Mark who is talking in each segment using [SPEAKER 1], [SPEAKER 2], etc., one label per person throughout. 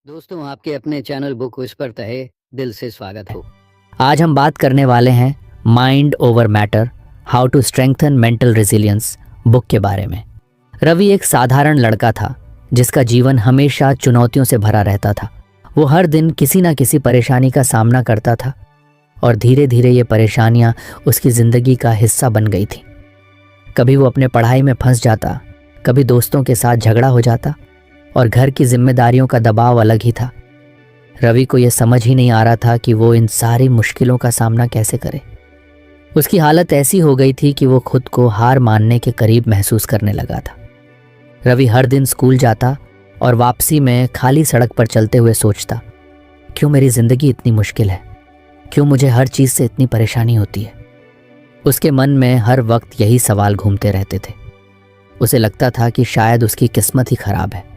[SPEAKER 1] दोस्तों, आपके अपने चैनल बुक विस्पर तहे दिल से स्वागत हो।
[SPEAKER 2] आज हम बात करने वाले हैं mind over matter, how to strengthen mental resilience book के बारे में। रवि एक साधारण लड़का था जिसका जीवन हमेशा चुनौतियों से भरा रहता था। वो हर दिन किसी ना किसी परेशानी का सामना करता था और धीरे धीरे ये परेशानियां उसकी ज़िंदगी का हिस्सा बन गई थी। कभी वो अपने पढ़ाई में फंस जाता, कभी दोस्तों के साथ झगड़ा हो जाता और घर की जिम्मेदारियों का दबाव अलग ही था। रवि को यह समझ ही नहीं आ रहा था कि वो इन सारी मुश्किलों का सामना कैसे करे। उसकी हालत ऐसी हो गई थी कि वो खुद को हार मानने के करीब महसूस करने लगा था। रवि हर दिन स्कूल जाता और वापसी में खाली सड़क पर चलते हुए सोचता, क्यों मेरी ज़िंदगी इतनी मुश्किल है, क्यों मुझे हर चीज़ से इतनी परेशानी होती है। उसके मन में हर वक्त यही सवाल घूमते रहते थे। उसे लगता था कि शायद उसकी किस्मत ही खराब है।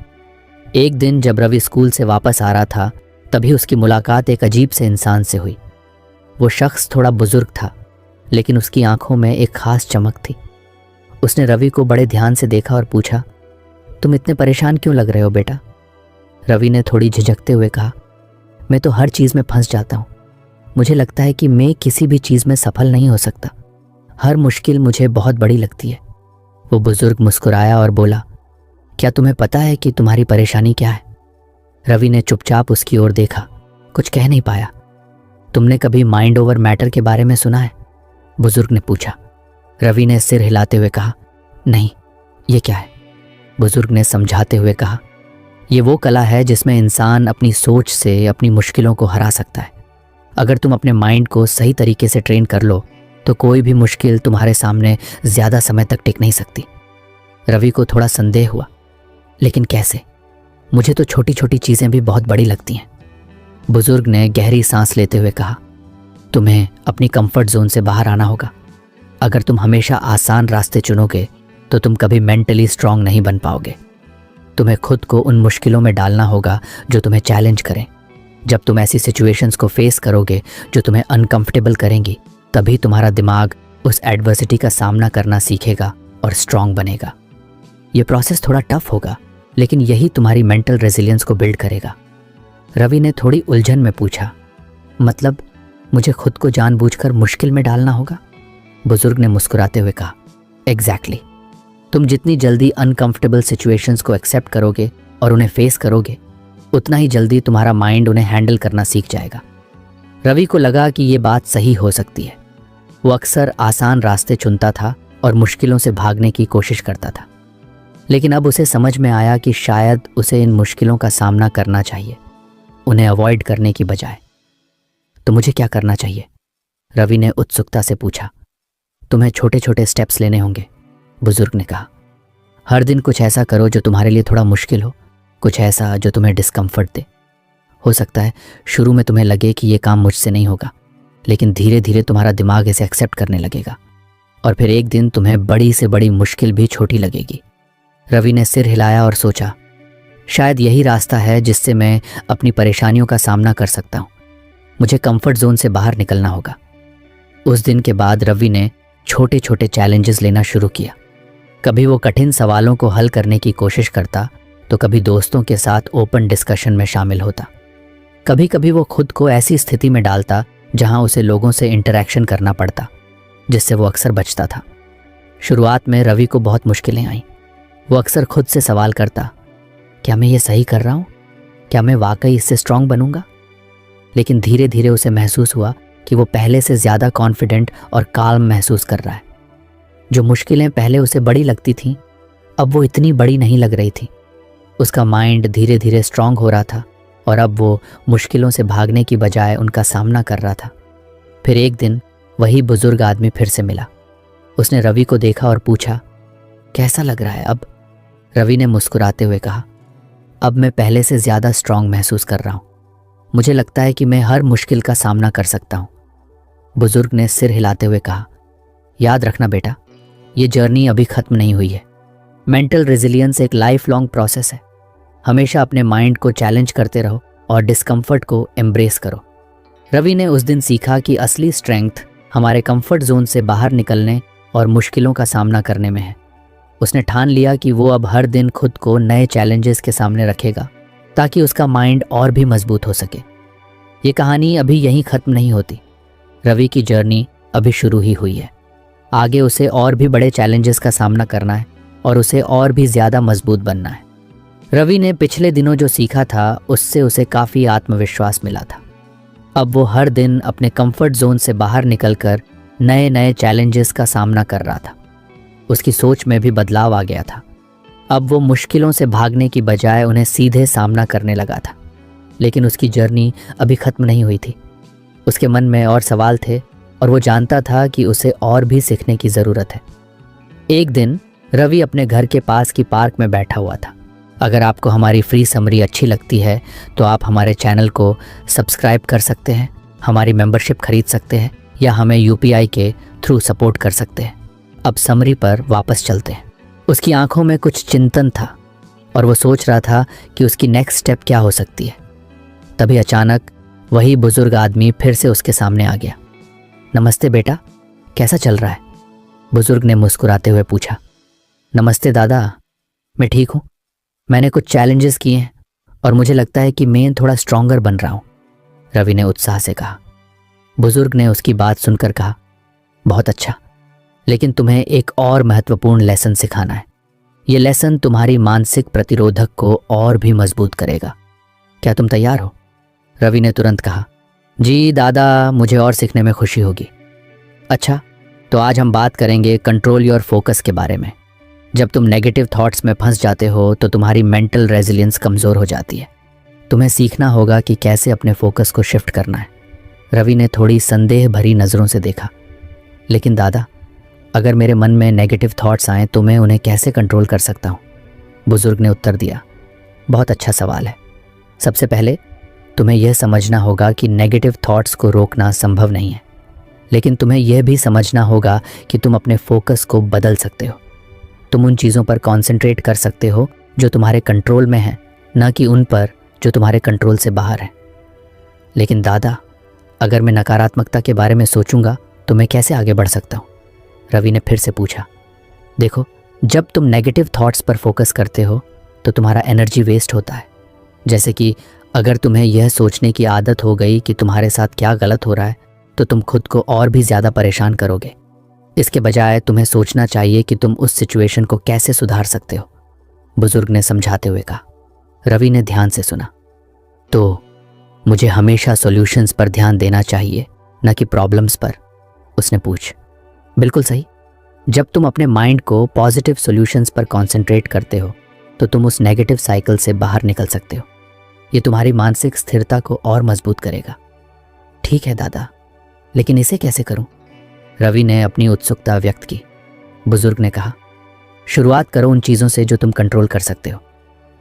[SPEAKER 2] एक दिन जब रवि स्कूल से वापस आ रहा था, तभी उसकी मुलाकात एक अजीब से इंसान से हुई। वो शख्स थोड़ा बुजुर्ग था, लेकिन उसकी आंखों में एक खास चमक थी। उसने रवि को बड़े ध्यान से देखा और पूछा, तुम इतने परेशान क्यों लग रहे हो बेटा? रवि ने थोड़ी झिझकते हुए कहा, मैं तो हर चीज़ में फंस जाता हूँ। मुझे लगता है कि मैं किसी भी चीज़ में सफल नहीं हो सकता। हर मुश्किल मुझे बहुत बड़ी लगती है। वो बुजुर्ग मुस्कुराया और बोला, क्या तुम्हें पता है कि तुम्हारी परेशानी क्या है? रवि ने चुपचाप उसकी ओर देखा, कुछ कह नहीं पाया। तुमने कभी माइंड ओवर मैटर के बारे में सुना है? बुजुर्ग ने पूछा। रवि ने सिर हिलाते हुए कहा, नहीं, ये क्या है? बुजुर्ग ने समझाते हुए कहा, ये वो कला है जिसमें इंसान अपनी सोच से अपनी मुश्किलों को हरा सकता है। अगर तुम अपने माइंड को सही तरीके से ट्रेन कर लो तो कोई भी मुश्किल तुम्हारे सामने ज़्यादा समय तक टिक नहीं सकती। रवि को थोड़ा संदेह हुआ, लेकिन कैसे? मुझे तो छोटी छोटी चीज़ें भी बहुत बड़ी लगती हैं। बुजुर्ग ने गहरी सांस लेते हुए कहा, तुम्हें अपनी कंफर्ट जोन से बाहर आना होगा। अगर तुम हमेशा आसान रास्ते चुनोगे तो तुम कभी मेंटली स्ट्रांग नहीं बन पाओगे। तुम्हें खुद को उन मुश्किलों में डालना होगा जो तुम्हें चैलेंज करें। जब तुम ऐसी सिचुएशंस को फेस करोगे जो तुम्हें अनकंफर्टेबल करेंगी, तभी तुम्हारा दिमाग उस एडवर्सिटी का सामना करना सीखेगा और स्ट्रांग बनेगा। ये प्रोसेस थोड़ा टफ होगा, लेकिन यही तुम्हारी मेंटल रेजिलियंस को बिल्ड करेगा। रवि ने थोड़ी उलझन में पूछा, मतलब मुझे खुद को जानबूझकर मुश्किल में डालना होगा? बुजुर्ग ने मुस्कुराते हुए कहा, एग्जैक्टली। तुम जितनी जल्दी अनकंफर्टेबल सिचुएशंस को एक्सेप्ट करोगे और उन्हें फेस करोगे, उतना ही जल्दी तुम्हारा माइंड उन्हें हैंडल करना सीख जाएगा। रवि को लगा कि ये बात सही हो सकती है। वो अक्सर आसान रास्ते चुनता था और मुश्किलों से भागने की कोशिश करता था, लेकिन अब उसे समझ में आया कि शायद उसे इन मुश्किलों का सामना करना चाहिए, उन्हें अवॉइड करने की बजाय। तो मुझे क्या करना चाहिए? रवि ने उत्सुकता से पूछा। तुम्हें छोटे छोटे स्टेप्स लेने होंगे, बुजुर्ग ने कहा। हर दिन कुछ ऐसा करो जो तुम्हारे लिए थोड़ा मुश्किल हो, कुछ ऐसा जो तुम्हें डिस्कम्फर्ट दे। हो सकता है शुरू में तुम्हें लगे कि ये काम मुझसे नहीं होगा, लेकिन धीरे धीरे तुम्हारा दिमाग इसे एक्सेप्ट करने लगेगा और फिर एक दिन तुम्हें बड़ी से बड़ी मुश्किल भी छोटी लगेगी। रवि ने सिर हिलाया और सोचा, शायद यही रास्ता है जिससे मैं अपनी परेशानियों का सामना कर सकता हूँ। मुझे कंफर्ट जोन से बाहर निकलना होगा। उस दिन के बाद रवि ने छोटे छोटे चैलेंजेस लेना शुरू किया। कभी वो कठिन सवालों को हल करने की कोशिश करता, तो कभी दोस्तों के साथ ओपन डिस्कशन में शामिल होता। कभी कभी वो खुद को ऐसी स्थिति में डालता जहाँ उसे लोगों से इंटरैक्शन करना पड़ता, जिससे वो अक्सर बचता था। शुरुआत में रवि को बहुत मुश्किलें आईं। वो अक्सर खुद से सवाल करता, क्या मैं ये सही कर रहा हूँ? क्या मैं वाकई इससे स्ट्रांग बनूंगा? लेकिन धीरे धीरे उसे महसूस हुआ कि वो पहले से ज़्यादा कॉन्फिडेंट और काल्म महसूस कर रहा है। जो मुश्किलें पहले उसे बड़ी लगती थीं, अब वो इतनी बड़ी नहीं लग रही थी। उसका माइंड धीरे धीरे स्ट्रांग हो रहा था और अब वो मुश्किलों से भागने की बजाय उनका सामना कर रहा था। फिर एक दिन वही बुजुर्ग आदमी फिर से मिला। उसने रवि को देखा और पूछा, कैसा लग रहा है अब? रवि ने मुस्कुराते हुए कहा, अब मैं पहले से ज़्यादा स्ट्रांग महसूस कर रहा हूँ। मुझे लगता है कि मैं हर मुश्किल का सामना कर सकता हूँ। बुजुर्ग ने सिर हिलाते हुए कहा, याद रखना बेटा, ये जर्नी अभी ख़त्म नहीं हुई है। मेंटल रेजिलियंस एक लाइफ लॉन्ग प्रोसेस है। हमेशा अपने माइंड को चैलेंज करते रहो और डिस्कम्फर्ट को एम्ब्रेस करो। रवि ने उस दिन सीखा कि असली स्ट्रेंथ हमारे कंफर्ट जोन से बाहर निकलने और मुश्किलों का सामना करने में है। उसने ठान लिया कि वो अब हर दिन खुद को नए चैलेंजेस के सामने रखेगा ताकि उसका माइंड और भी मजबूत हो सके। ये कहानी अभी यहीं ख़त्म नहीं होती। रवि की जर्नी अभी शुरू ही हुई है। आगे उसे और भी बड़े चैलेंजेस का सामना करना है और उसे और भी ज़्यादा मजबूत बनना है। रवि ने पिछले दिनों जो सीखा था उससे उसे काफ़ी आत्मविश्वास मिला था। अब वो हर दिन अपने कंफर्ट जोन से बाहर निकलकर नए नए चैलेंजेस का सामना कर रहा था। उसकी सोच में भी बदलाव आ गया था। अब वो मुश्किलों से भागने की बजाय उन्हें सीधे सामना करने लगा था। लेकिन उसकी जर्नी अभी ख़त्म नहीं हुई थी। उसके मन में और सवाल थे और वो जानता था कि उसे और भी सीखने की ज़रूरत है। एक दिन रवि अपने घर के पास की पार्क में बैठा हुआ था। अगर आपको हमारी फ्री समरी अच्छी लगती है तो आप हमारे चैनल को सब्सक्राइब कर सकते हैं, हमारी मेंबरशिप खरीद सकते हैं या हमें यूपीआई के थ्रू सपोर्ट कर सकते हैं। अब समरी पर वापस चलते हैं। उसकी आंखों में कुछ चिंतन था और वो सोच रहा था कि उसकी नेक्स्ट स्टेप क्या हो सकती है। तभी अचानक वही बुजुर्ग आदमी फिर से उसके सामने आ गया। नमस्ते बेटा, कैसा चल रहा है? बुजुर्ग ने मुस्कुराते हुए पूछा। नमस्ते दादा, मैं ठीक हूँ। मैंने कुछ चैलेंजेस किए हैं और मुझे लगता है कि मैं थोड़ा स्ट्रॉन्गर बन रहा हूँ, रवि ने उत्साह से कहा। बुजुर्ग ने उसकी बात सुनकर कहा, बहुत अच्छा, लेकिन तुम्हें एक और महत्वपूर्ण लेसन सिखाना है। ये लेसन तुम्हारी मानसिक प्रतिरोधक को और भी मजबूत करेगा। क्या तुम तैयार हो? रवि ने तुरंत कहा, जी दादा, मुझे और सीखने में खुशी होगी। अच्छा, तो आज हम बात करेंगे कंट्रोल योर फोकस के बारे में। जब तुम नेगेटिव थॉट्स में फंस जाते हो तो तुम्हारी मेंटल रेजिलियंस कमज़ोर हो जाती है। तुम्हें सीखना होगा कि कैसे अपने फोकस को शिफ्ट करना है। रवि ने थोड़ी संदेह भरी नज़रों से देखा। लेकिन दादा, अगर मेरे मन में नेगेटिव थॉट्स आएँ तो मैं उन्हें कैसे कंट्रोल कर सकता हूँ? बुजुर्ग ने उत्तर दिया, बहुत अच्छा सवाल है। सबसे पहले तुम्हें यह समझना होगा कि नेगेटिव थॉट्स को रोकना संभव नहीं है, लेकिन तुम्हें यह भी समझना होगा कि तुम अपने फोकस को बदल सकते हो। तुम उन चीज़ों पर कॉन्सेंट्रेट कर सकते हो जो तुम्हारे कंट्रोल में हैं, न कि उन पर जो तुम्हारे कंट्रोल से बाहर हैं। लेकिन दादा, अगर मैं नकारात्मकता के बारे में सोचूंगा तो मैं कैसे आगे बढ़ सकता हूँ? रवि ने फिर से पूछा। देखो, जब तुम नेगेटिव थॉट्स पर फोकस करते हो तो तुम्हारा एनर्जी वेस्ट होता है। जैसे कि अगर तुम्हें यह सोचने की आदत हो गई कि तुम्हारे साथ क्या गलत हो रहा है तो तुम खुद को और भी ज़्यादा परेशान करोगे। इसके बजाय तुम्हें सोचना चाहिए कि तुम उस सिचुएशन को कैसे सुधार सकते हो, बुजुर्ग ने समझाते हुए कहा। रवि ने ध्यान से सुना। तो मुझे हमेशा सॉल्यूशंस पर ध्यान देना चाहिए, न कि प्रॉब्लम्स पर, उसने पूछ। बिल्कुल सही। जब तुम अपने माइंड को पॉजिटिव सॉल्यूशंस पर कॉन्सेंट्रेट करते हो तो तुम उस नेगेटिव साइकिल से बाहर निकल सकते हो। ये तुम्हारी मानसिक स्थिरता को और मजबूत करेगा। ठीक है दादा, लेकिन इसे कैसे करूं? रवि ने अपनी उत्सुकता व्यक्त की। बुजुर्ग ने कहा, शुरुआत करो उन चीज़ों से जो तुम कंट्रोल कर सकते हो।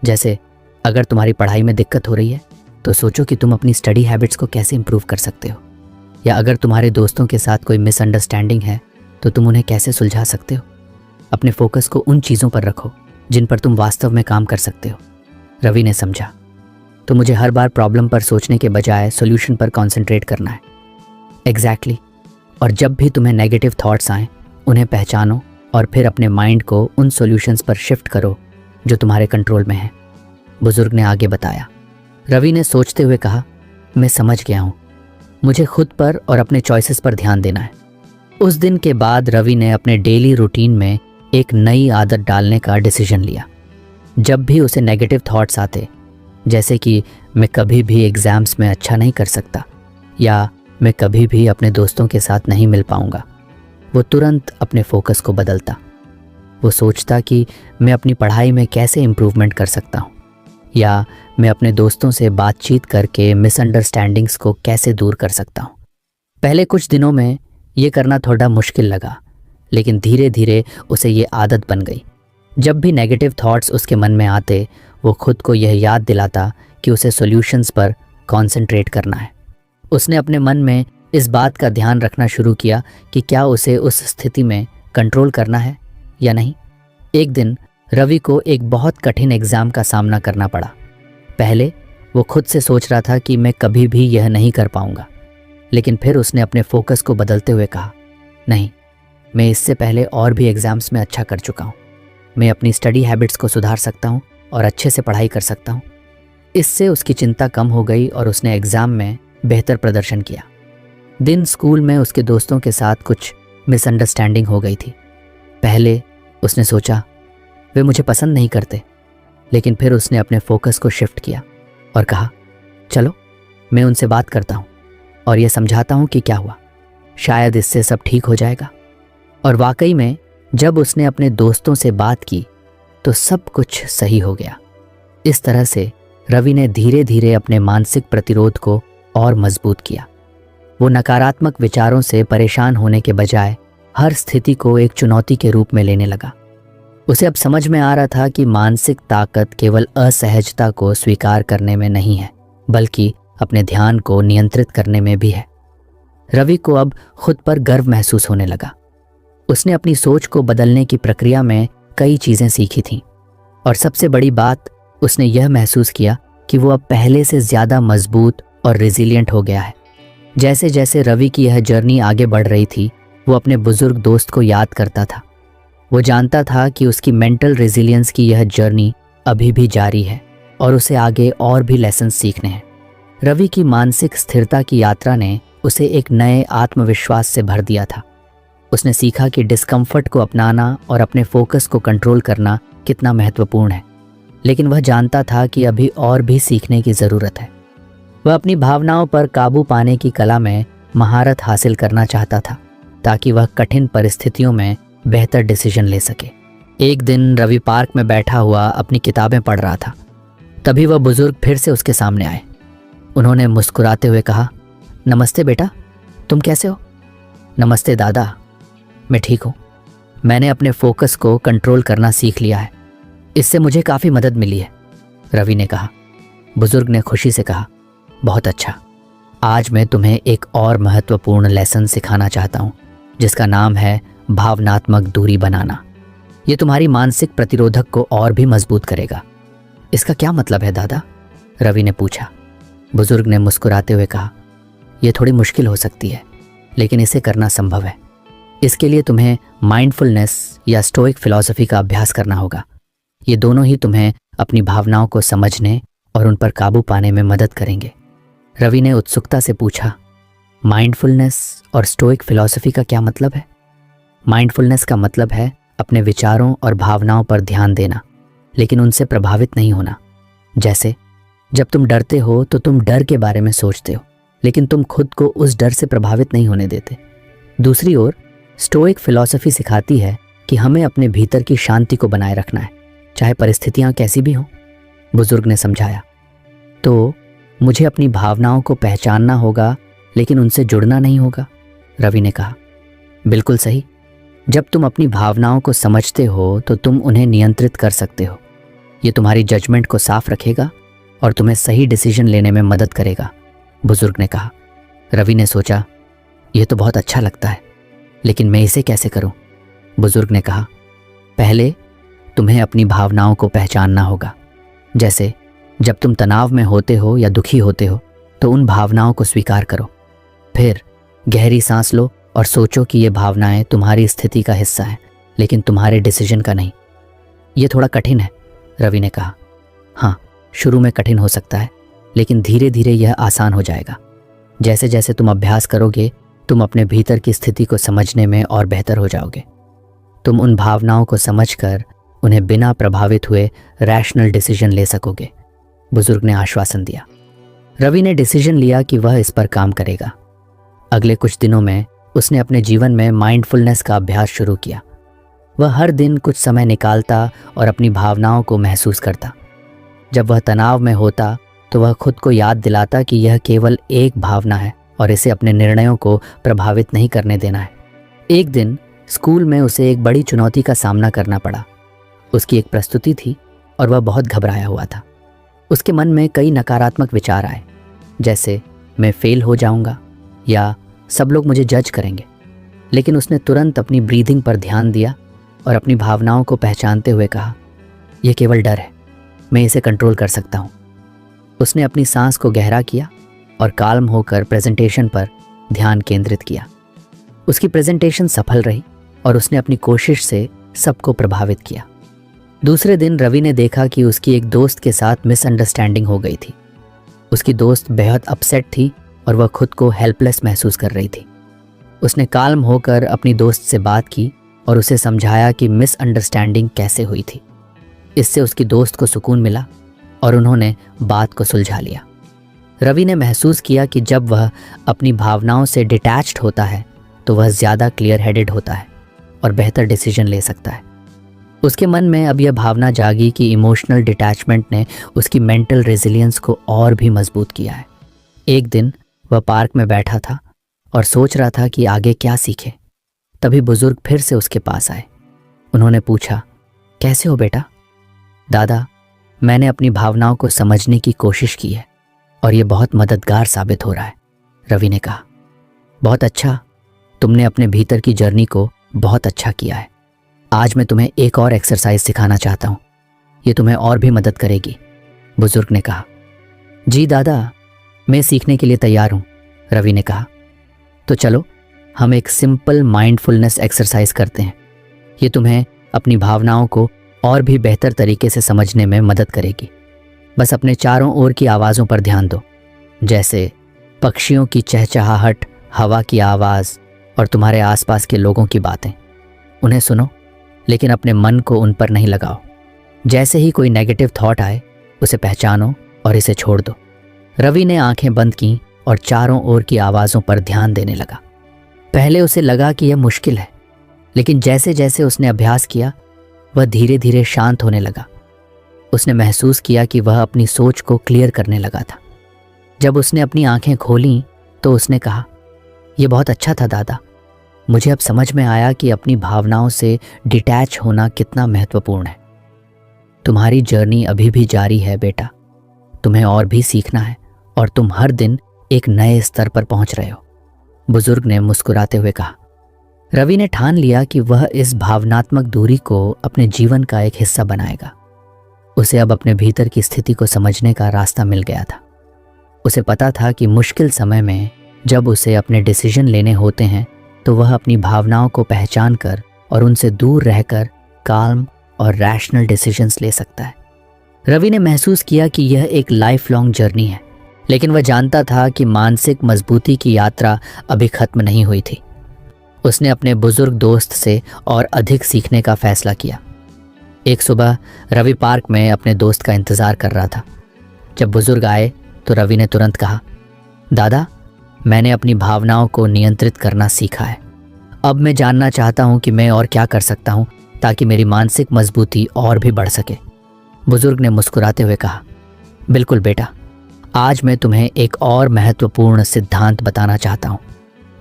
[SPEAKER 2] जैसे अगर तुम्हारी पढ़ाई में दिक्कत हो रही है तो सोचो कि तुम अपनी स्टडी हैबिट्स को कैसे इंप्रूव कर सकते हो। या अगर तुम्हारे दोस्तों के साथ कोई मिसअंडरस्टैंडिंग है तो तुम उन्हें कैसे सुलझा सकते हो। अपने फोकस को उन चीज़ों पर रखो जिन पर तुम वास्तव में काम कर सकते हो। रवि ने समझा। तो मुझे हर बार प्रॉब्लम पर सोचने के बजाय सॉल्यूशन पर कॉन्सेंट्रेट करना है। एग्जैक्टली। और जब भी तुम्हें नेगेटिव थॉट्स आएँ उन्हें पहचानो और फिर अपने माइंड को उन सॉल्यूशंस पर शिफ्ट करो जो तुम्हारे कंट्रोल में हैं, बुजुर्ग ने आगे बताया। रवि ने सोचते हुए कहा, मैं समझ गया हूँ। मुझे खुद पर और अपने चॉइसेस पर ध्यान देना है। उस दिन के बाद रवि ने अपने डेली रूटीन में एक नई आदत डालने का डिसीजन लिया। जब भी उसे नेगेटिव थॉट्स आते, जैसे कि मैं कभी भी एग्ज़ाम्स में अच्छा नहीं कर सकता या मैं कभी भी अपने दोस्तों के साथ नहीं मिल पाऊंगा, वो तुरंत अपने फोकस को बदलता। वो सोचता कि मैं अपनी पढ़ाई में कैसे इम्प्रूवमेंट कर सकता हूँ या मैं अपने दोस्तों से बातचीत करके मिसअंडरस्टैंडिंग्स को कैसे दूर कर सकता हूँ। पहले कुछ दिनों में ये करना थोड़ा मुश्किल लगा, लेकिन धीरे धीरे उसे ये आदत बन गई। जब भी नेगेटिव थॉट्स उसके मन में आते, वो खुद को यह याद दिलाता कि उसे सॉल्यूशंस पर कॉन्सेंट्रेट करना है। उसने अपने मन में इस बात का ध्यान रखना शुरू किया कि क्या उसे उस स्थिति में कंट्रोल करना है या नहीं। एक दिन रवि को एक बहुत कठिन एग्ज़ाम का सामना करना पड़ा। पहले वो खुद से सोच रहा था कि मैं कभी भी यह नहीं कर पाऊंगा, लेकिन फिर उसने अपने फोकस को बदलते हुए कहा, नहीं, मैं इससे पहले और भी एग्ज़ाम्स में अच्छा कर चुका हूँ। मैं अपनी स्टडी हैबिट्स को सुधार सकता हूँ और अच्छे से पढ़ाई कर सकता हूँ। इससे उसकी चिंता कम हो गई और उसने एग्ज़ाम में बेहतर प्रदर्शन किया। दिन स्कूल में उसके दोस्तों के साथ कुछ मिसअंडरस्टैंडिंग हो गई थी। पहले उसने सोचा वे मुझे पसंद नहीं करते, लेकिन फिर उसने अपने फोकस को शिफ्ट किया और कहा चलो मैं उनसे बात करता हूँ और ये समझाता हूँ कि क्या हुआ, शायद इससे सब ठीक हो जाएगा। और वाकई में जब उसने अपने दोस्तों से बात की तो सब कुछ सही हो गया। इस तरह से रवि ने धीरे धीरे अपने मानसिक प्रतिरोध को और मजबूत किया। वो नकारात्मक विचारों से परेशान होने के बजाय हर स्थिति को एक चुनौती के रूप में लेने लगा। उसे अब समझ में आ रहा था कि मानसिक ताकत केवल असहजता को स्वीकार करने में नहीं है, बल्कि अपने ध्यान को नियंत्रित करने में भी है। रवि को अब खुद पर गर्व महसूस होने लगा। उसने अपनी सोच को बदलने की प्रक्रिया में कई चीज़ें सीखी थीं और सबसे बड़ी बात उसने यह महसूस किया कि वो अब पहले से ज़्यादा मजबूत और रिजिलियंट हो गया है। जैसे जैसे रवि की यह जर्नी आगे बढ़ रही थी, वो अपने बुजुर्ग दोस्त को याद करता था। वो जानता था कि उसकी मेंटल रेजिलियंस की यह जर्नी अभी भी जारी है और उसे आगे और भी लेसन सीखने हैं। रवि की मानसिक स्थिरता की यात्रा ने उसे एक नए आत्मविश्वास से भर दिया था। उसने सीखा कि डिस्कम्फर्ट को अपनाना और अपने फोकस को कंट्रोल करना कितना महत्वपूर्ण है, लेकिन वह जानता था कि अभी और भी सीखने की ज़रूरत है। वह अपनी भावनाओं पर काबू पाने की कला में महारत हासिल करना चाहता था ताकि वह कठिन परिस्थितियों में बेहतर डिसीजन ले सके। एक दिन रवि पार्क में बैठा हुआ अपनी किताबें पढ़ रहा था। तभी वह बुजुर्ग फिर से उसके सामने आए। उन्होंने मुस्कुराते हुए कहा, नमस्ते बेटा, तुम कैसे हो? नमस्ते दादा, मैं ठीक हूँ। मैंने अपने फोकस को कंट्रोल करना सीख लिया है, इससे मुझे काफ़ी मदद मिली है, रवि ने कहा। बुजुर्ग ने खुशी से कहा, बहुत अच्छा। आज मैं तुम्हें एक और महत्वपूर्ण लेसन सिखाना चाहता हूँ, जिसका नाम है भावनात्मक दूरी बनाना। ये तुम्हारी मानसिक प्रतिरोधक को और भी मजबूत करेगा। इसका क्या मतलब है दादा? रवि ने पूछा। बुजुर्ग ने मुस्कुराते हुए कहा, यह थोड़ी मुश्किल हो सकती है, लेकिन इसे करना संभव है। इसके लिए तुम्हें माइंडफुलनेस या स्टोइक फिलॉसफी का अभ्यास करना होगा। ये दोनों ही तुम्हें अपनी भावनाओं को समझने और उन पर काबू पाने में मदद करेंगे। रवि ने उत्सुकता से पूछा, माइंडफुलनेस और स्टोइक फिलॉसफी का क्या मतलब है? माइंडफुलनेस का मतलब है अपने विचारों और भावनाओं पर ध्यान देना, लेकिन उनसे प्रभावित नहीं होना। जैसे जब तुम डरते हो तो तुम डर के बारे में सोचते हो, लेकिन तुम खुद को उस डर से प्रभावित नहीं होने देते। दूसरी ओर स्टोइक फिलॉसफी सिखाती है कि हमें अपने भीतर की शांति को बनाए रखना है, चाहे परिस्थितियां कैसी भी हों। बुजुर्ग ने समझाया, तो मुझे अपनी भावनाओं को पहचानना होगा, लेकिन उनसे जुड़ना नहीं होगा, रवि ने कहा। बिल्कुल सही। जब तुम अपनी भावनाओं को समझते हो तो तुम उन्हें नियंत्रित कर सकते हो। ये तुम्हारी जजमेंट को साफ रखेगा और तुम्हें सही डिसीजन लेने में मदद करेगा, बुजुर्ग ने कहा। रवि ने सोचा, यह तो बहुत अच्छा लगता है, लेकिन मैं इसे कैसे करूं? बुजुर्ग ने कहा, पहले तुम्हें अपनी भावनाओं को पहचानना होगा। जैसे जब तुम तनाव में होते हो या दुखी होते हो तो उन भावनाओं को स्वीकार करो। फिर गहरी सांस लो और सोचो कि ये भावनाएं तुम्हारी स्थिति का हिस्सा हैं, लेकिन तुम्हारे डिसीजन का नहीं। ये थोड़ा कठिन है, रवि ने कहा। हाँ, शुरू में कठिन हो सकता है, लेकिन धीरे धीरे यह आसान हो जाएगा। जैसे जैसे तुम अभ्यास करोगे, तुम अपने भीतर की स्थिति को समझने में और बेहतर हो जाओगे। तुम उन भावनाओं को समझकर उन्हें बिना प्रभावित हुए रैशनल डिसीजन ले सकोगे, बुजुर्ग ने आश्वासन दिया। रवि ने डिसीजन लिया कि वह इस पर काम करेगा। अगले कुछ दिनों में उसने अपने जीवन में माइंडफुलनेस का अभ्यास शुरू किया। वह हर दिन कुछ समय निकालता और अपनी भावनाओं को महसूस करता। जब वह तनाव में होता तो वह खुद को याद दिलाता कि यह केवल एक भावना है और इसे अपने निर्णयों को प्रभावित नहीं करने देना है। एक दिन स्कूल में उसे एक बड़ी चुनौती का सामना करना पड़ा। उसकी एक प्रस्तुति थी और वह बहुत घबराया हुआ था। उसके मन में कई नकारात्मक विचार आए, जैसे मैं फेल हो जाऊंगा या सब लोग मुझे जज करेंगे। लेकिन उसने तुरंत अपनी ब्रीदिंग पर ध्यान दिया और अपनी भावनाओं को पहचानते हुए कहा, यह केवल डर है, मैं इसे कंट्रोल कर सकता हूँ। उसने अपनी सांस को गहरा किया और काल्म होकर प्रेजेंटेशन पर ध्यान केंद्रित किया। उसकी प्रेजेंटेशन सफल रही और उसने अपनी कोशिश से सबको प्रभावित किया। दूसरे दिन रवि ने देखा कि उसकी एक दोस्त के साथ मिसअंडरस्टैंडिंग हो गई थी। उसकी दोस्त बेहद अपसेट थी और वह खुद को हेल्पलेस महसूस कर रही थी। उसने काल्म होकर अपनी दोस्त से बात की और उसे समझाया कि मिसअंडरस्टैंडिंग कैसे हुई थी। इससे उसकी दोस्त को सुकून मिला और उन्होंने बात को सुलझा लिया। रवि ने महसूस किया कि जब वह अपनी भावनाओं से डिटैच्ड होता है तो वह ज़्यादा क्लियर हेडेड होता है और बेहतर डिसीजन ले सकता है। उसके मन में अब यह भावना जागी कि इमोशनल डिटैचमेंट ने उसकी मेंटल रेजिलियंस को और भी मजबूत किया है। एक दिन वह पार्क में बैठा था और सोच रहा था कि आगे क्या सीखे। तभी बुजुर्ग फिर से उसके पास आए। उन्होंने पूछा, कैसे हो बेटा? दादा, मैंने अपनी भावनाओं को समझने की कोशिश की है और ये बहुत मददगार साबित हो रहा है, रवि ने कहा। बहुत अच्छा, तुमने अपने भीतर की जर्नी को बहुत अच्छा किया है। आज मैं तुम्हें एक और एक्सरसाइज सिखाना चाहता हूँ, ये तुम्हें और भी मदद करेगी, बुजुर्ग ने कहा। जी दादा, मैं सीखने के लिए तैयार हूँ, रवि ने कहा। तो चलो हम एक सिंपल माइंडफुलनेस एक्सरसाइज करते हैं। ये तुम्हें अपनी भावनाओं को और भी बेहतर तरीके से समझने में मदद करेगी। बस अपने चारों ओर की आवाज़ों पर ध्यान दो, जैसे पक्षियों की चहचहाहट, हवा की आवाज़ और तुम्हारे आसपास के लोगों की बातें। उन्हें सुनो, लेकिन अपने मन को उन पर नहीं लगाओ। जैसे ही कोई नेगेटिव थॉट आए, उसे पहचानो और इसे छोड़ दो। रवि ने आंखें बंद की और चारों ओर की आवाज़ों पर ध्यान देने लगा। पहले उसे लगा कि यह मुश्किल है, लेकिन जैसे जैसे उसने अभ्यास किया, वह धीरे धीरे शांत होने लगा। उसने महसूस किया कि वह अपनी सोच को क्लियर करने लगा था। जब उसने अपनी आंखें खोलीं तो उसने कहा, यह बहुत अच्छा था दादा। मुझे अब समझ में आया कि अपनी भावनाओं से डिटैच होना कितना महत्वपूर्ण है। तुम्हारी जर्नी अभी भी जारी है बेटा। तुम्हें और भी सीखना है और तुम हर दिन एक नए स्तर पर पहुंच रहे हो, बुजुर्ग ने मुस्कुराते हुए कहा। रवि ने ठान लिया कि वह इस भावनात्मक दूरी को अपने जीवन का एक हिस्सा बनाएगा। उसे अब अपने भीतर की स्थिति को समझने का रास्ता मिल गया था। उसे पता था कि मुश्किल समय में जब उसे अपने डिसीजन लेने होते हैं तो वह अपनी भावनाओं को पहचान कर और उनसे दूर रहकर काल्म और रैशनल डिसीजंस ले सकता है। रवि ने महसूस किया कि यह एक लाइफ लॉन्ग जर्नी है, लेकिन वह जानता था कि मानसिक मजबूती की यात्रा अभी खत्म नहीं हुई थी। उसने अपने बुजुर्ग दोस्त से और अधिक सीखने का फैसला किया। एक सुबह रवि पार्क में अपने दोस्त का इंतज़ार कर रहा था। जब बुजुर्ग आए तो रवि ने तुरंत कहा, दादा, मैंने अपनी भावनाओं को नियंत्रित करना सीखा है। अब मैं जानना चाहता हूँ कि मैं और क्या कर सकता हूँ ताकि मेरी मानसिक मजबूती और भी बढ़ सके, बुजुर्ग ने मुस्कुराते हुए कहा। बिल्कुल बेटा, आज मैं तुम्हें एक और महत्वपूर्ण सिद्धांत बताना चाहता हूँ।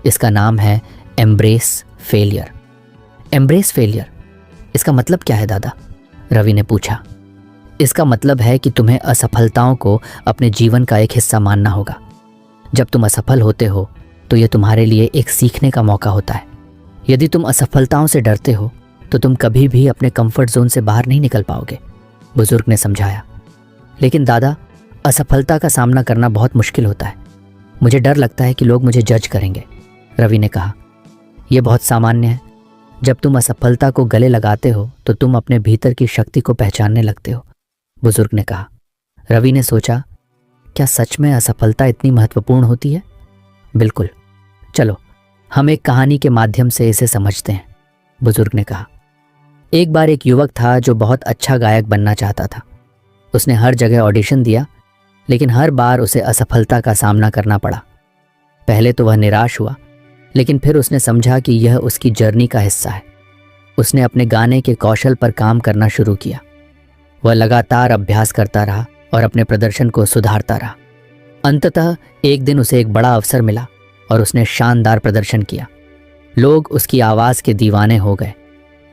[SPEAKER 2] इसका नाम है एम्ब्रेस फेलियर। एम्ब्रेस फेलियर, इसका मतलब क्या है दादा? रवि ने पूछा। इसका मतलब है कि तुम्हें असफलताओं को अपने जीवन का एक हिस्सा मानना होगा। जब तुम असफल होते हो तो यह तुम्हारे लिए एक सीखने का मौका होता है। यदि तुम असफलताओं से डरते हो तो तुम कभी भी अपने कंफर्ट जोन से बाहर नहीं निकल पाओगे, बुजुर्ग ने समझाया। लेकिन दादा, असफलता का सामना करना बहुत मुश्किल होता है। मुझे डर लगता है कि लोग मुझे जज करेंगे, रवि ने कहा। यह बहुत सामान्य है। जब तुम असफलता को गले लगाते हो तो तुम अपने भीतर की शक्ति को पहचानने लगते हो, बुजुर्ग ने कहा। रवि ने सोचा, क्या सच में असफलता इतनी महत्वपूर्ण होती है? बिल्कुल। चलो हम एक कहानी के माध्यम से इसे समझते हैं, बुजुर्ग ने कहा। एक बार एक युवक था जो बहुत अच्छा गायक बनना चाहता था। उसने हर जगह ऑडिशन दिया, लेकिन हर बार उसे असफलता का सामना करना पड़ा। पहले तो वह निराश हुआ, लेकिन फिर उसने समझा कि यह उसकी जर्नी का हिस्सा है। उसने अपने गाने के कौशल पर काम करना शुरू किया। वह लगातार अभ्यास करता रहा और अपने प्रदर्शन को सुधारता रहा। अंततः एक दिन उसे एक बड़ा अवसर मिला और उसने शानदार प्रदर्शन किया। लोग उसकी आवाज़ के दीवाने हो गए।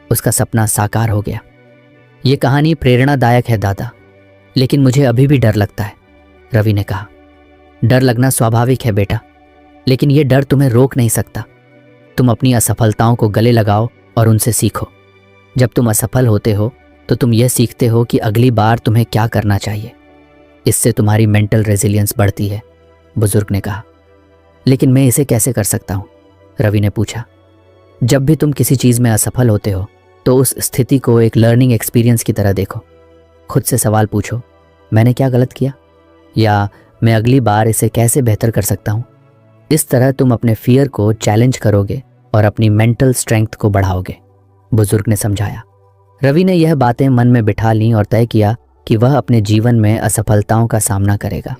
[SPEAKER 2] उसका सपना साकार हो गया। ये कहानी प्रेरणादायक है दादा, लेकिन मुझे अभी भी डर लगता है, रवि ने कहा। डर लगना स्वाभाविक है बेटा, लेकिन ये डर तुम्हें रोक नहीं सकता। तुम अपनी असफलताओं को गले लगाओ और उनसे सीखो। जब तुम असफल होते हो तो तुम यह सीखते हो कि अगली बार तुम्हें क्या करना चाहिए। इससे तुम्हारी मेंटल रेजिलियंस बढ़ती है, बुजुर्ग ने कहा। लेकिन मैं इसे कैसे कर सकता हूँ? रवि ने पूछा। जब भी तुम किसी चीज़ में असफल होते हो तो उस स्थिति को एक लर्निंग एक्सपीरियंस की तरह देखो। खुद से सवाल पूछो, मैंने क्या गलत किया, या मैं अगली बार इसे कैसे बेहतर कर सकता हूँ। इस तरह तुम अपने फियर को चैलेंज करोगे और अपनी मेंटल स्ट्रेंथ को बढ़ाओगे, बुजुर्ग ने समझाया। रवि ने यह बातें मन में बिठा लीं और तय किया कि वह अपने जीवन में असफलताओं का सामना करेगा।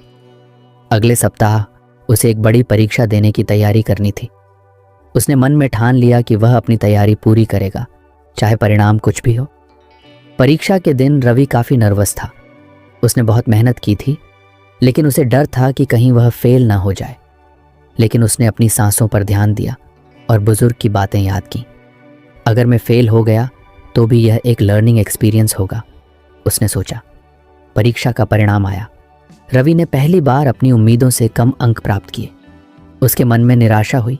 [SPEAKER 2] अगले सप्ताह उसे एक बड़ी परीक्षा देने की तैयारी करनी थी। उसने मन में ठान लिया कि वह अपनी तैयारी पूरी करेगा, चाहे परिणाम कुछ भी हो। परीक्षा के दिन रवि काफ़ी नर्वस था। उसने बहुत मेहनत की थी, लेकिन उसे डर था कि कहीं वह फेल ना हो जाए। लेकिन उसने अपनी सांसों पर ध्यान दिया और बुजुर्ग की बातें याद की। अगर मैं फेल हो गया तो भी यह एक लर्निंग एक्सपीरियंस होगा, उसने सोचा। परीक्षा का परिणाम आया। रवि ने पहली बार अपनी उम्मीदों से कम अंक प्राप्त किए। उसके मन में निराशा हुई,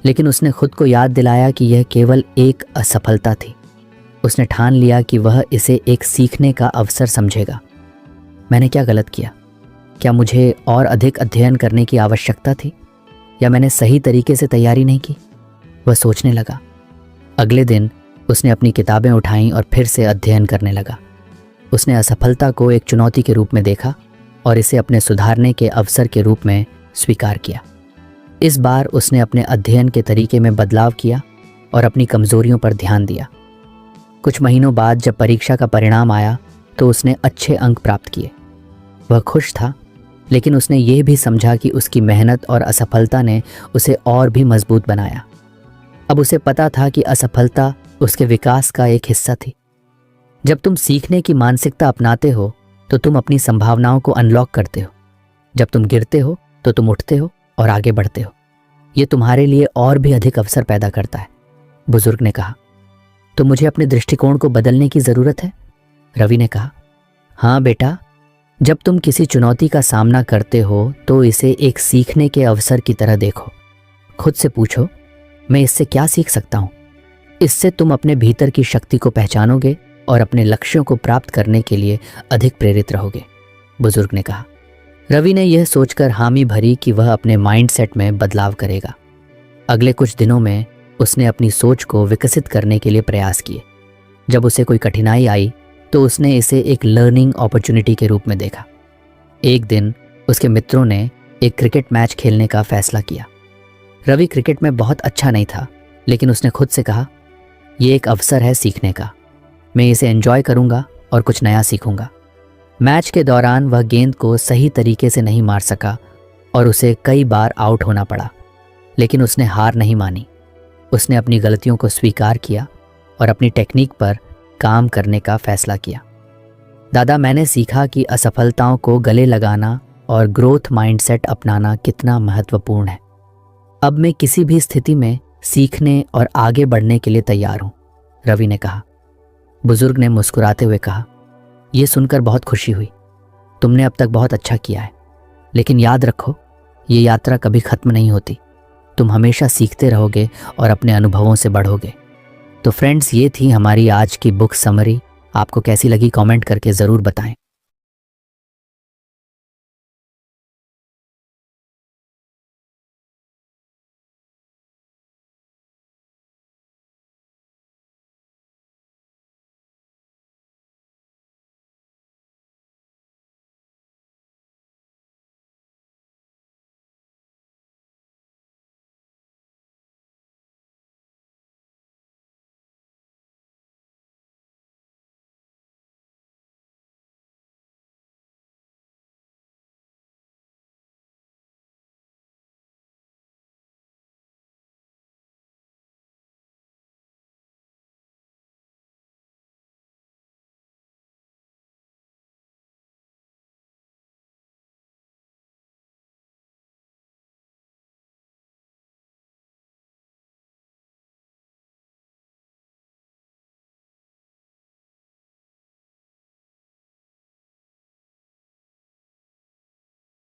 [SPEAKER 2] लेकिन उसने खुद को याद दिलाया कि यह केवल एक असफलता थी। उसने ठान लिया कि वह इसे एक सीखने का अवसर समझेगा। मैंने क्या गलत किया? क्या मुझे और अधिक अध्ययन करने की आवश्यकता थी, या मैंने सही तरीके से तैयारी नहीं की? वह सोचने लगा। अगले दिन उसने अपनी किताबें उठाईं और फिर से अध्ययन करने लगा। उसने असफलता को एक चुनौती के रूप में देखा और इसे अपने सुधारने के अवसर के रूप में स्वीकार किया। इस बार उसने अपने अध्ययन के तरीके में बदलाव किया और अपनी कमजोरियों पर ध्यान दिया। कुछ महीनों बाद जब परीक्षा का परिणाम आया तो उसने अच्छे अंक प्राप्त किए। वह खुश था, लेकिन उसने ये भी समझा कि उसकी मेहनत और असफलता ने उसे और भी मजबूत बनाया। अब उसे पता था कि असफलता उसके विकास का एक हिस्सा थी। जब तुम सीखने की मानसिकता अपनाते हो तो तुम अपनी संभावनाओं को अनलॉक करते हो। जब तुम गिरते हो तो तुम उठते हो और आगे बढ़ते हो। ये तुम्हारे लिए और भी अधिक अवसर पैदा करता है, बुजुर्ग ने कहा। तो मुझे अपने दृष्टिकोण को बदलने की ज़रूरत है, रवि ने कहा। हाँ बेटा, जब तुम किसी चुनौती का सामना करते हो तो इसे एक सीखने के अवसर की तरह देखो। खुद से पूछो, मैं इससे क्या सीख सकता हूँ? इससे तुम अपने भीतर की शक्ति को पहचानोगे और अपने लक्ष्यों को प्राप्त करने के लिए अधिक प्रेरित रहोगे, बुजुर्ग ने कहा। रवि ने यह सोचकर हामी भरी कि वह अपने माइंडसेट में बदलाव करेगा। अगले कुछ दिनों में उसने अपनी सोच को विकसित करने के लिए प्रयास किए। जब उसे कोई कठिनाई आई तो उसने इसे एक लर्निंग अपॉर्चुनिटी के रूप में देखा। एक दिन उसके मित्रों ने एक क्रिकेट मैच खेलने का फैसला किया। रवि क्रिकेट में बहुत अच्छा नहीं था, लेकिन उसने खुद से कहा, यह एक अवसर है सीखने का। मैं इसे एंजॉय करूंगा और कुछ नया सीखूंगा। मैच के दौरान वह गेंद को सही तरीके से नहीं मार सका और उसे कई बार आउट होना पड़ा, लेकिन उसने हार नहीं मानी। उसने अपनी गलतियों को स्वीकार किया और अपनी टेक्निक पर काम करने का फैसला किया। दादा, मैंने सीखा कि असफलताओं को गले लगाना और ग्रोथ माइंडसेट अपनाना कितना महत्वपूर्ण है। अब मैं किसी भी स्थिति में सीखने और आगे बढ़ने के लिए तैयार हूं, रवि ने कहा। बुजुर्ग ने मुस्कुराते हुए कहा, यह सुनकर बहुत खुशी हुई। तुमने अब तक बहुत अच्छा किया है, लेकिन याद रखो, ये यात्रा कभी खत्म नहीं होती। तुम हमेशा सीखते रहोगे और अपने अनुभवों से बढ़ोगे। तो फ्रेंड्स, ये थी हमारी आज की बुक समरी। आपको कैसी लगी कमेंट करके ज़रूर बताएं।